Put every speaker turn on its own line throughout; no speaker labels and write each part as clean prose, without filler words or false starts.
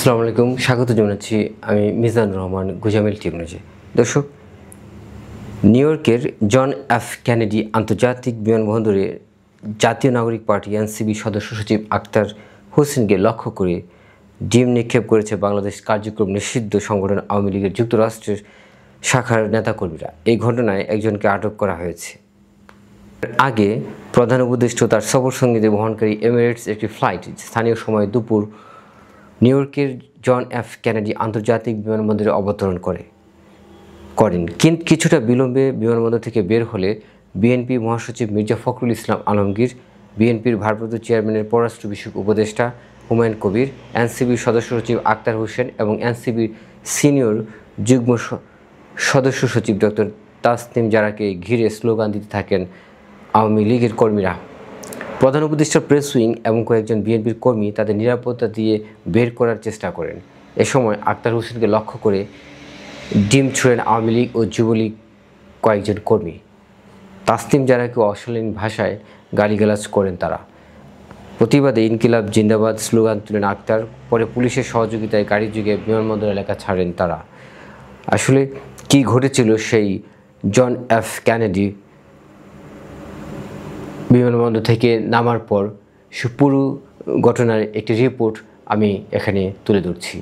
আসসালামু আলাইকুম, স্বাগত জানাচ্ছি আমি মিজানুর রহমান গুজামিল টেকনোলজি। দর্শক, নিউ ইয়র্কের জন এফ কেনেডি আন্তর্জাতিক বিমানবন্দরে জাতীয় নাগরিক পার্টি এনসিবি সদস্য সচিব আক্তার হোসেনকে লক্ষ্য করে ডিম নিক্ষেপ করেছে বাংলাদেশ কার্যক্রম নিষিদ্ধ সংগঠন আওয়ামী লীগের যুক্তরাষ্ট্রের শাখার নেতাকর্মীরা। এই ঘটনায় একজনকে আটক করা হয়েছে। আগে প্রধান উপদেষ্টা তার সফর সঙ্গীদের বহনকারী এমিরেটস একটি ফ্লাইট স্থানীয় সময় দুপুর নিউ ইয়র্কের জন এফ কেনেডি আন্তর্জাতিক বিমানবন্দরে অবতরণ করেন। কিন্তু কিছুটা বিলম্বে বিমানবন্দর থেকে বের হলে বিএনপি মহাসচিব মির্জা ফখরুল ইসলাম আলমগীর, বিএনপির ভারপ্রাপ্ত চেয়ারম্যানের পররাষ্ট্র বিষয়ক উপদেষ্টা হুমায়ুন কবির, এনসিবির সদস্য সচিব আক্তার হোসেন এবং এনসিবির সিনিয়র যুগ্ম সদস্য সচিব ডক্টর তাসনিম জারাকে ঘিরে স্লোগান দিতে থাকেন আওয়ামী লীগের কর্মীরা। প্রধান উপদেষ্টার প্রেস উইং এবং কয়েকজন বিএনপির কর্মী তাদের নিরাপত্তা দিয়ে বের করার চেষ্টা করেন। এ সময় আক্তার হোসেনকে লক্ষ্য করে ডিম ছুড়েন আওয়ামী লীগ ও যুবলীগ কয়েকজন কর্মী। তাসনিম জারাকে অশালীন ভাষায় গালিগালাজ করেন তারা। প্রতিবাদে ইনকিলাব জিন্দাবাদ স্লোগান তুলেন আক্তার। পরে পুলিশের সহযোগিতায় গাড়ি যুগে বিমানবন্দর এলাকা ছাড়েন তারা। আসলে কি ঘটেছিল সেই জন এফ কেনেডি বিমানবন্দর থেকে নামার পর পুরো ঘটনার একটি রিপোর্ট আমি এখানে তুলে ধরছি।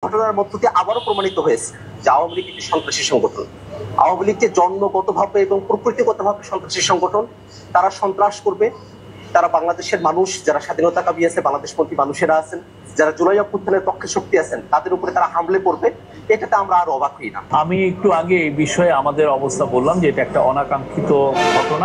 ঘটনার মধ্য দিয়ে আবারও প্রমাণিত হয়েছে যে আওয়ামী লীগ একটি সন্ত্রাসী সংগঠন। আওয়ামী লীগ যে জন্মগতভাবে এবং প্রকৃতিগতভাবে সন্ত্রাসী সংগঠন, তারা সন্ত্রাস করবে। তারা বাংলাদেশের মানুষ, যারা স্বাধীনতাকামী আছে, বাংলাদেশপন্থী মানুষেরা আছেন, যারা জুলাই অভ্যুত্থানের পক্ষে শক্তি আছেন, তাদের উপরে তারা হামলে করবে। এটাতে আমরা আর অবাক হই না।
আমি একটু আগে এই বিষয়ে আমাদের অবস্থা বললাম যে এটা একটা অনাকাঙ্ক্ষিত ঘটনা।